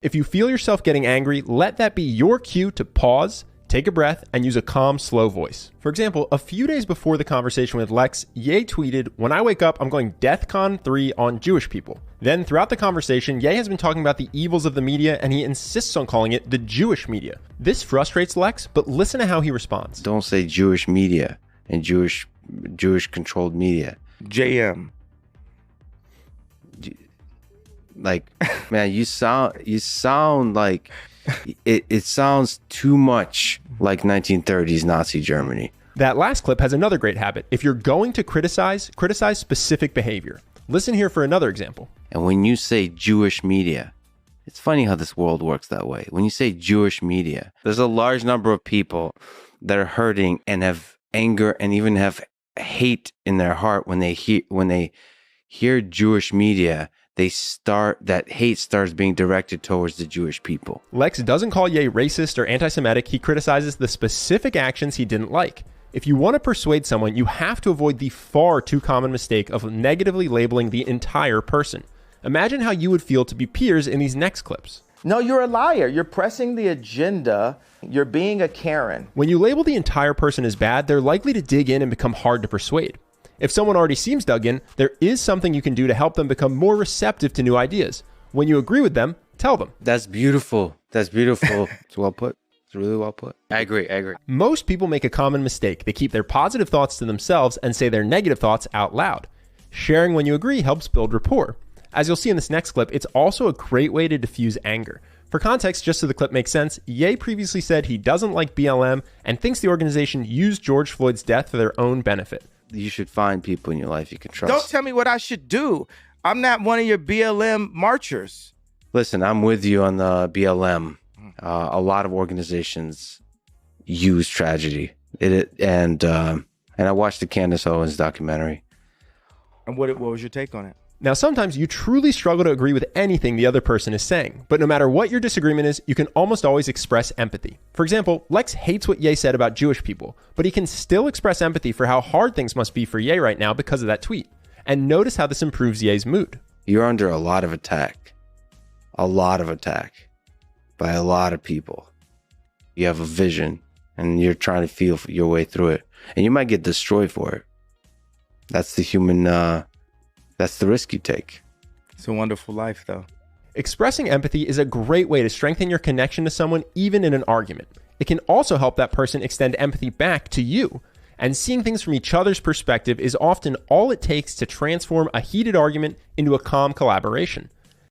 If you feel yourself getting angry, let that be your cue to pause, take a breath, and use a calm, slow voice. For example, a few days before the conversation with Lex, Ye tweeted, "When I wake up, I'm going DEFCON 3 on Jewish people." Then throughout the conversation, Ye has been talking about the evils of the media, and he insists on calling it the Jewish media. This frustrates Lex, but listen to how he responds. Don't say Jewish media and Jewish controlled media. JM. Like, man, you sound like it sounds too much like 1930s Nazi Germany. That last clip has another great habit. If you're going to criticize specific behavior. Listen here for another example. And when you say Jewish media, it's funny how this world works that way. When you say Jewish media, there's a large number of people that are hurting and have anger and even have hate in their heart when they hear Jewish media. That hate starts being directed towards the Jewish people. Lex doesn't call Ye racist or anti-Semitic. He criticizes the specific actions he didn't like. If you want to persuade someone, you have to avoid the far too common mistake of negatively labeling the entire person. Imagine how you would feel to be peers in these next clips. No, you're a liar. You're pressing the agenda. You're being a Karen. When you label the entire person as bad, they're likely to dig in and become hard to persuade. If someone already seems dug in, there is something you can do to help them become more receptive to new ideas. When you agree with them, tell them. That's beautiful. It's well put. It's really well put. I agree. Most people make a common mistake. They keep their positive thoughts to themselves and say their negative thoughts out loud. Sharing when you agree helps build rapport. As you'll see in this next clip, it's also a great way to diffuse anger. For context, just so the clip makes sense, Ye previously said he doesn't like BLM and thinks the organization used George Floyd's death for their own benefit. You should find people in your life you can trust. Don't tell me what I should do. I'm not one of your BLM marchers. Listen, I'm with you on the BLM. A lot of organizations use tragedy. And I watched the Candace Owens documentary. And what was your take on it? Now, sometimes you truly struggle to agree with anything the other person is saying, but no matter what your disagreement is, you can almost always express empathy. For example, Lex hates what Ye said about Jewish people, but he can still express empathy for how hard things must be for Ye right now because of that tweet. And notice how this improves Ye's mood. You're under a lot of attack by a lot of people. You have a vision and you're trying to feel your way through it, and you might get destroyed for it. That's the human, that's the risk you take. It's a wonderful life, though. Expressing empathy is a great way to strengthen your connection to someone, even in an argument. It can also help that person extend empathy back to you. And seeing things from each other's perspective is often all it takes to transform a heated argument into a calm collaboration.